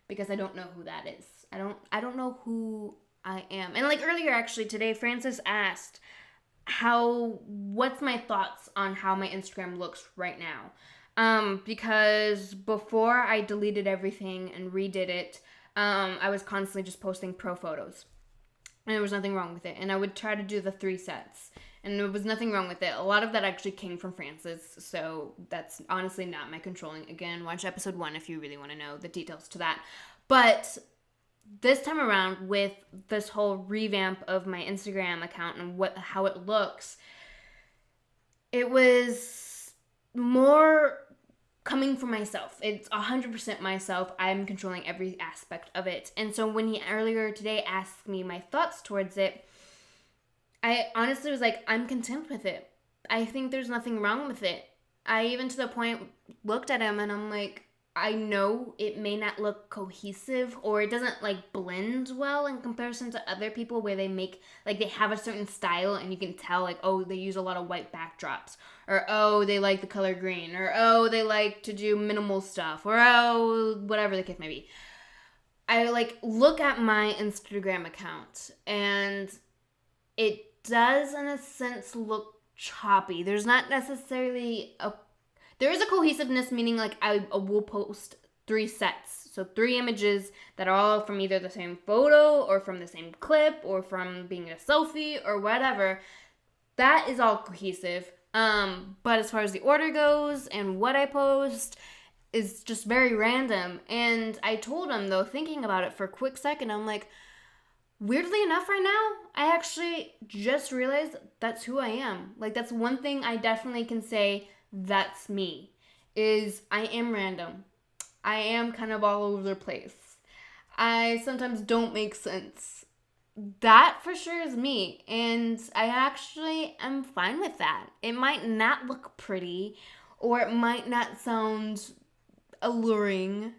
because I don't know who that is. I don't know who I am. And like earlier, actually, today, Francis asked, what's my thoughts on how my Instagram looks right now? Because before I deleted everything and redid it, I was constantly just posting pro photos, and there was nothing wrong with it. And I would try to do the 3 sets, and there was nothing wrong with it. A lot of that actually came from Francis, so that's honestly not my controlling. Again, watch episode 1 if you really want to know the details to that. But this time around, with this whole revamp of my Instagram account and how it looks, it was more coming from myself. It's 100% myself. I'm controlling every aspect of it. And so when he earlier today asked me my thoughts towards it, I honestly was like, I'm content with it. I think there's nothing wrong with it. I even to the point looked at him and I'm like, I know it may not look cohesive, or it doesn't like blend well in comparison to other people where they make, like they have a certain style and you can tell like, oh, they use a lot of white backdrops, or oh, they like the color green, or oh, they like to do minimal stuff, or oh, whatever the case may be. I like look at my Instagram account and it does in a sense look choppy. There's not necessarily there is a cohesiveness, meaning like I will post 3 sets. So 3 images that are all from either the same photo or from the same clip or from being a selfie or whatever. That is all cohesive. But as far as the order goes and what I post is just very random. And I told him though, thinking about it for a quick second, I'm like, weirdly enough right now, I actually just realized that's who I am. Like that's one thing I definitely can say that's me, is I am random. I am kind of all over the place. I sometimes don't make sense. That for sure is me, and I actually am fine with that. It might not look pretty, or it might not sound alluring,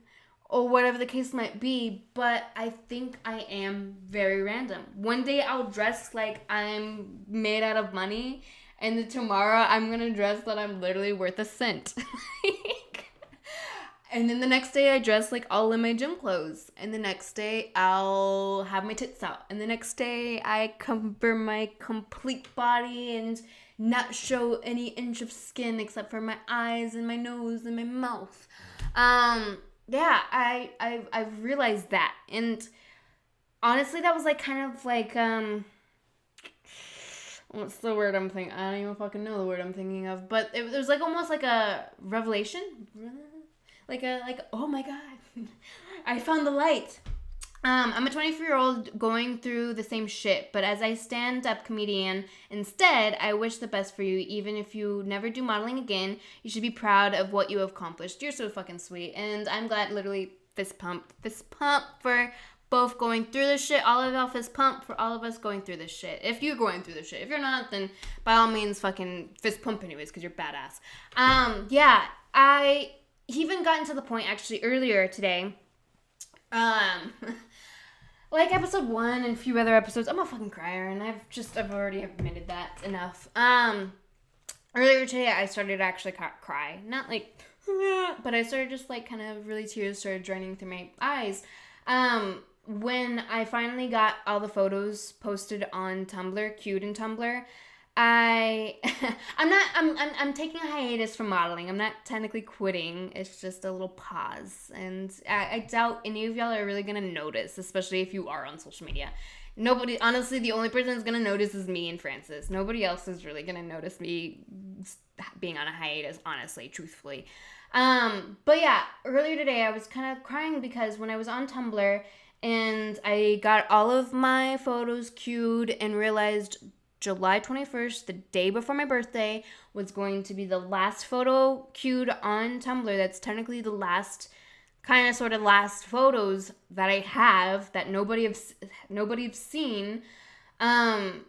or whatever the case might be, but I think I am very random. One day I'll dress like I'm made out of money, and then tomorrow I'm going to dress that I'm literally worth a cent. And then the next day I dress like all in my gym clothes. And the next day I'll have my tits out. And the next day I cover my complete body and not show any inch of skin except for my eyes and my nose and my mouth. Yeah, I've realized that. And honestly, that was like kind of like, what's the word I'm thinking? I don't even fucking know the word I'm thinking of. But it was like almost like a revelation. Like, oh my God. I found the light. I'm a 24-year-old going through the same shit. But as a stand-up comedian, instead, I wish the best for you. Even if you never do modeling again, you should be proud of what you have accomplished. You're so fucking sweet. And I'm glad, literally, fist pump for both going through this shit. All of y'all fist pump for all of us going through this shit. If you're going through this shit. If you're not, then by all means fucking fist pump anyways, because you're badass. Yeah, I even gotten to the point actually earlier today, like episode 1 and a few other episodes, I'm a fucking crier, and I've already admitted that enough. Earlier today I started to actually cry. Not like, but I started just like kind of really tears started draining through my eyes. When I finally got all the photos posted on Tumblr, queued in Tumblr, I I'm taking a hiatus from modeling. I'm not technically quitting. It's just a little pause. And I doubt any of y'all are really gonna notice, especially if you are on social media. Nobody, honestly, the only person that's gonna notice is me and Francis. Nobody else is really gonna notice me being on a hiatus, honestly, truthfully. But yeah, earlier today I was kind of crying because when I was on Tumblr and I got all of my photos queued and realized July 21st, the day before my birthday, was going to be the last photo queued on Tumblr. That's technically the last last photos that I have that nobody's seen. Kind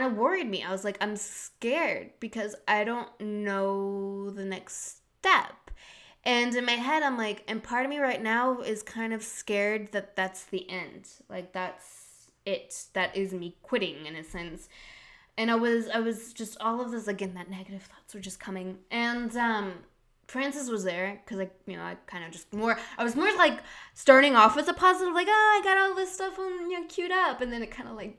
of worried me. I was like, I'm scared because I don't know the next step. And in my head, I'm like, and part of me right now is kind of scared that that's the end. Like, that's it. That is me quitting in a sense. And I was just, all of this, again, that negative thoughts were just coming. And Francis was there because, like, you know, I was more like starting off as a positive, like, oh, I got all this stuff on, you know, queued up, and then it kind of like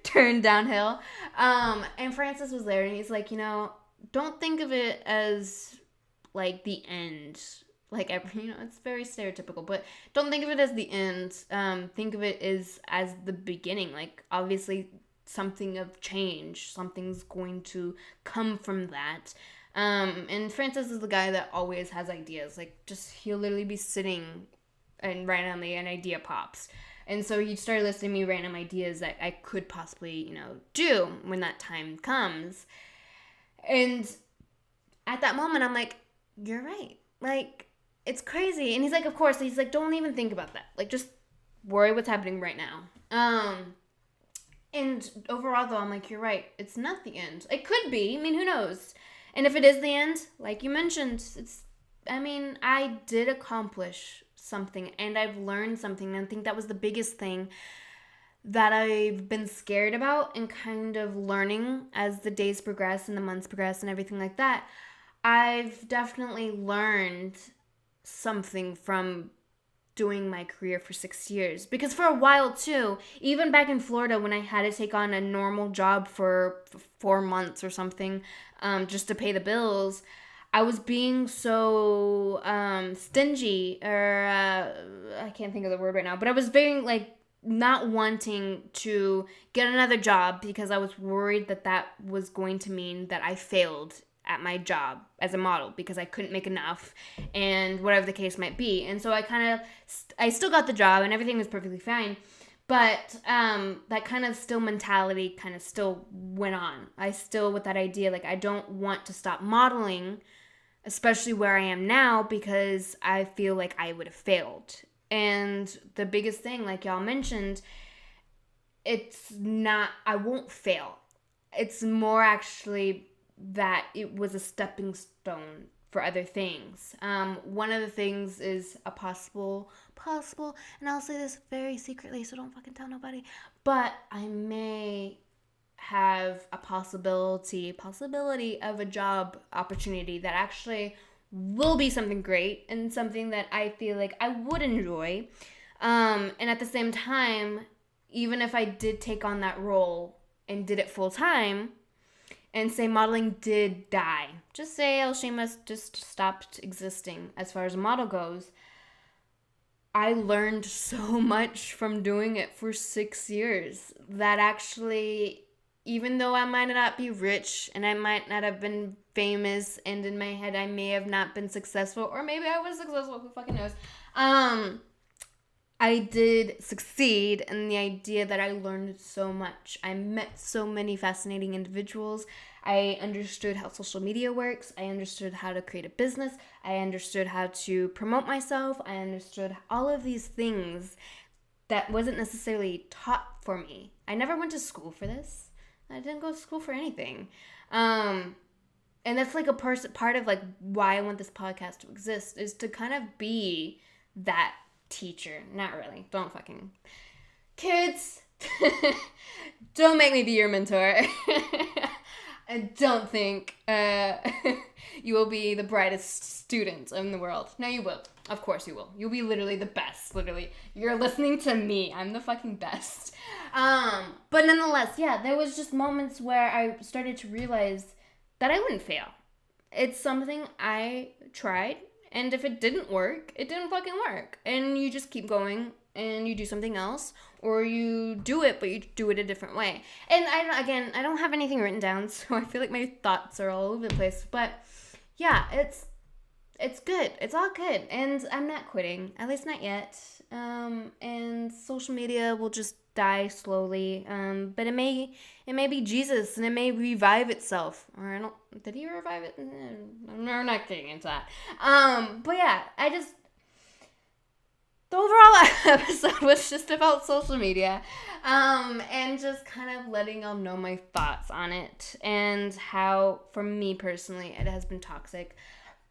turned downhill. And Francis was there, and he's like, you know, don't think of it as like the end. Like, you know, it's very stereotypical, but don't think of it as the end. Think of it as the beginning. Like, obviously, something of change, something's going to come from that. And Francis is the guy that always has ideas. Like, just he'll literally be sitting and randomly an idea pops. And so he started listing me random ideas that I could possibly, you know, do when that time comes. And at that moment, I'm like, you're right. Like, it's crazy. And he's like, of course. He's like, don't even think about that. Like, just worry what's happening right now. And overall, though, I'm like, you're right. It's not the end. It could be. I mean, who knows? And if it is the end, like you mentioned, I did accomplish something and I've learned something. And I think that was the biggest thing that I've been scared about and kind of learning as the days progress and the months progress and everything like that. I've definitely learned something from doing my career for 6 years. Because for a while too, even back in Florida when I had to take on a normal job for 4 months or something, just to pay the bills, I was being so stingy, or I can't think of the word right now, but I was very like not wanting to get another job because I was worried that was going to mean that I failed at my job as a model because I couldn't make enough and whatever the case might be. And so I still got the job and everything was perfectly fine. But that kind of still mentality kind of still went on. I still, with that idea, like, I don't want to stop modeling, especially where I am now, because I feel like I would have failed. And the biggest thing, like y'all mentioned, it's not, I won't fail. It's more actually that it was a stepping stone for other things. One of the things is a possible, and I'll say this very secretly, so don't fucking tell nobody, but I may have a possibility of a job opportunity that actually will be something great and something that I feel like I would enjoy. And at the same time, even if I did take on that role and did it full time, and say modeling did die, just say Shima just stopped existing as far as a model goes, I learned so much from doing it for 6 years that actually, even though I might not be rich and I might not have been famous, and in my head I may have not been successful, or maybe I was successful, who fucking knows, I did succeed in the idea that I learned so much. I met so many fascinating individuals. I understood how social media works. I understood how to create a business. I understood how to promote myself. I understood all of these things that wasn't necessarily taught for me. I never went to school for this. I didn't go to school for anything. And that's like a part of like why I want this podcast to exist, is to kind of be that teacher. Not really. Don't fucking kids. Don't make me be your mentor. I don't think you will be the brightest student in the world. No, you will. Of course you will. You'll be literally the best. Literally. You're listening to me. I'm the fucking best. But nonetheless, yeah, there was just moments where I started to realize that I wouldn't fail. It's something I tried, and if it didn't work, it didn't fucking work. And you just keep going, and you do something else, or you do it, but you do it a different way. And I don't have anything written down, so I feel like my thoughts are all over the place. But yeah, it's good. It's all good. And I'm not quitting. At least not yet. And social media will just die slowly. But it may be Jesus, and it may revive itself. Or did he revive it? I'm not getting into that. But yeah, the overall episode was just about social media. And just kind of letting y'all know my thoughts on it. And how, for me personally, it has been toxic.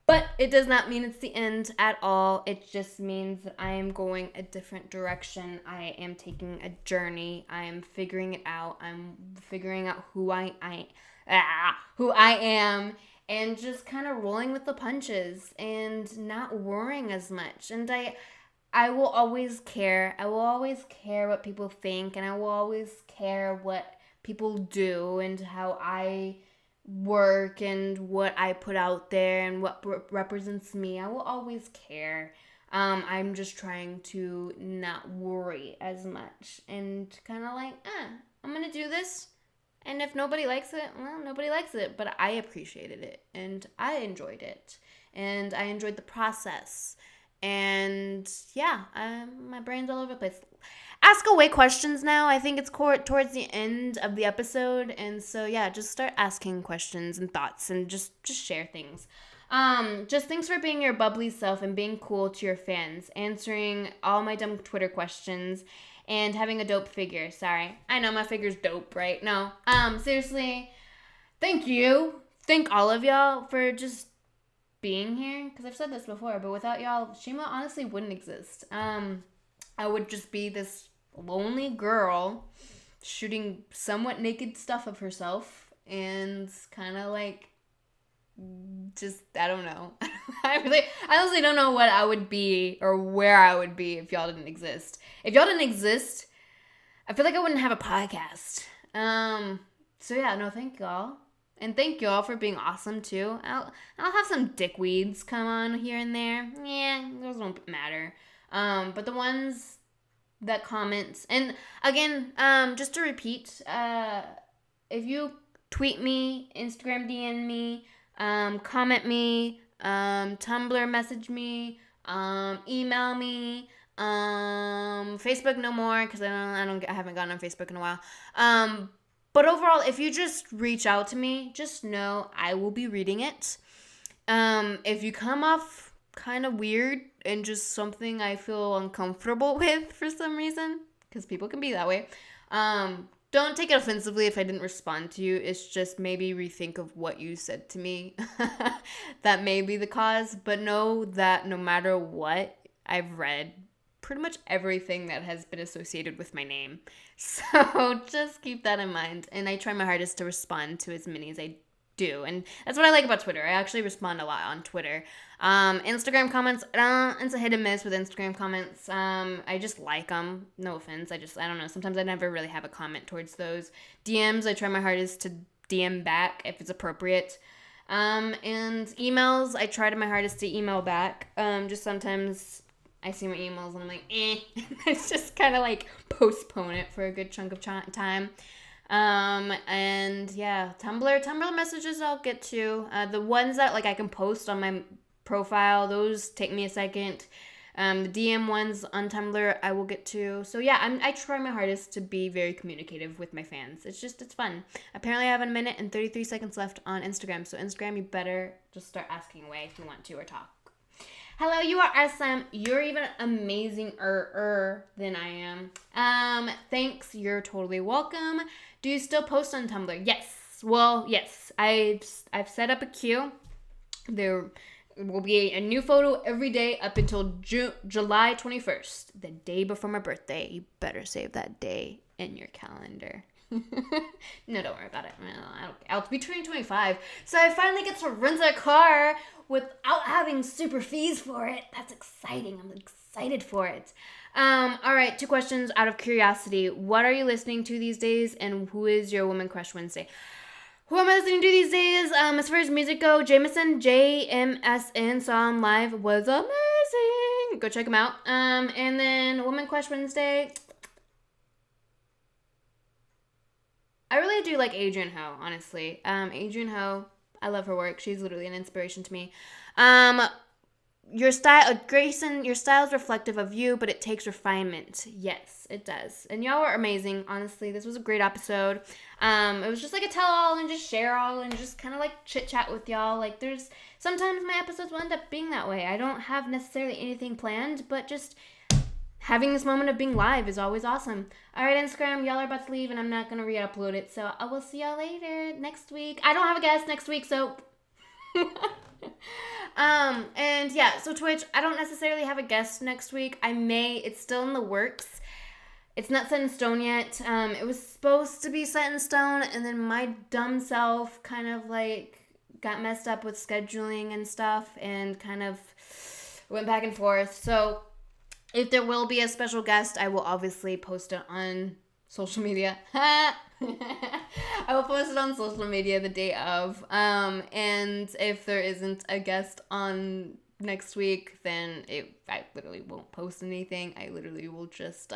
But it does not mean it's the end at all. It just means that I am going a different direction. I am taking a journey. I am figuring it out. I'm figuring out who I am, and just kind of rolling with the punches and not worrying as much. And I will always care. I will always care what people think, and I will always care what people do and how I work and what I put out there and what represents me. I will always care. I'm just trying to not worry as much and kind of like, I'm gonna do this, and if nobody likes it, well, nobody likes it, but I appreciated it and I enjoyed it and I enjoyed the process. And yeah, my brain's all over the place. Ask away questions now. I think it's towards the end of the episode. And so, yeah, just start asking questions and thoughts and just share things. Just thanks for being your bubbly self and being cool to your fans, answering all my dumb Twitter questions, and having a dope figure. Sorry. I know my figure's dope, right? No. Seriously, thank you. Thank all of y'all for just being here. Because I've said this before, but without y'all, Shima honestly wouldn't exist. I would just be this lonely girl shooting somewhat naked stuff of herself and kind of like just, I don't know. I honestly don't know what I would be or where I would be if y'all didn't exist. If y'all didn't exist, I feel like I wouldn't have a podcast. So yeah, no, thank y'all. And thank y'all for being awesome too. I'll have some dickweeds come on here and there. Yeah, those don't matter. But the ones that comment, and again, just to repeat, if you tweet me, Instagram DM me, comment me, Tumblr message me, email me, Facebook no more, because I haven't gotten on Facebook in a while. But overall, if you just reach out to me, just know I will be reading it. If you come off kind of weird and just something I feel uncomfortable with for some reason, because people can be that way, don't take it offensively if I didn't respond to you. It's just maybe rethink of what you said to me. That may be the cause, but know that no matter what, I've read pretty much everything that has been associated with my name. So just keep that in mind. And I try my hardest to respond to as many as I do. And that's what I like about Twitter. I actually respond a lot on Twitter. Instagram comments, it's a hit and miss with Instagram comments. I just like them. No offense. I don't know. Sometimes I never really have a comment towards those. DMs, I try my hardest to DM back if it's appropriate. And emails, I try my hardest to email back. Just sometimes I see my emails and I'm like, It's just kind of like postpone it for a good chunk of time. And yeah, Tumblr messages I'll get to. The ones that like I can post on my profile, those take me a second. The DM ones on Tumblr I will get to. So yeah, I try my hardest to be very communicative with my fans. It's fun. Apparently I have a minute and 33 seconds left on Instagram. So Instagram, you better just start asking away if you want to or talk. Hello, you are awesome. You're even amazing than I am. Thanks. You're totally welcome. Do you still post on Tumblr? Yes. Well, yes. I've set up a queue. There will be a new photo every day up until July 21st, the day before my birthday. You better save that day in your calendar. No, don't worry about it. No, I'll be turning 25. So I finally get to rent a car without having super fees for it. That's exciting. I'm excited for it. All right, 2 questions out of curiosity. What are you listening to these days, and who is your Woman Crush Wednesday? Who am I listening to these days? As far as music go, JMSN saw him live, was amazing. Go check him out. And then Woman Crush Wednesday. I really do like Adrian Ho, honestly. Adrian Ho, I love her work. She's literally an inspiration to me. Your style, Grayson, your style is reflective of you, but it takes refinement. Yes, it does. And y'all were amazing. Honestly, this was a great episode. It was just like a tell-all and just share all and just kind of like chit-chat with y'all. Like, there's sometimes my episodes will end up being that way. I don't have necessarily anything planned, but just having this moment of being live is always awesome. All right, Instagram, y'all are about to leave, and I'm not going to re-upload it. So I will see y'all later next week. I don't have a guest next week, so... and yeah, so Twitch, I don't necessarily have a guest next week. I may, it's still in the works. It's not set in stone yet. It was supposed to be set in stone, and then my dumb self kind of like got messed up with scheduling and stuff and kind of went back and forth. So if there will be a special guest, I will obviously post it on social media. I will post it on social media the day of. And if there isn't a guest on next week, then I literally won't post anything. I literally will just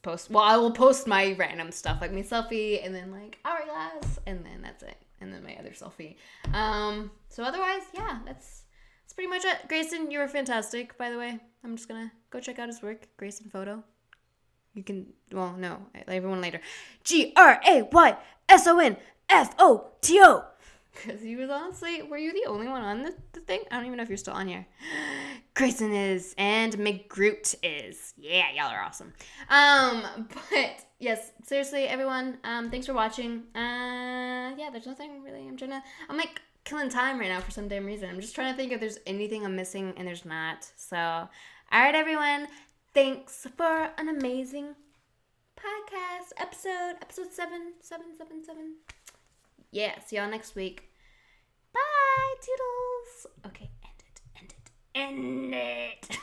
post. Well, I will post my random stuff, like my selfie, and then like Hourglass, and then that's it. And then my other selfie. So otherwise, yeah, that's pretty much it. Grayson, you were fantastic, by the way. I'm just gonna go check out his work. Grayson Photo. You can, well, no, everyone later. GRAYSONFOTO. Because he was honestly, were you the only one on the thing? I don't even know if you're still on here. Grayson is, and McGroot is. Yeah, y'all are awesome. But yes, seriously, everyone, thanks for watching. Yeah, there's nothing really. I'm like killing time right now for some damn reason. I'm just trying to think if there's anything I'm missing, and there's not. So, all right, everyone. Thanks for an amazing podcast episode 777. Yeah, see y'all next week. Bye, toodles. Okay, end it.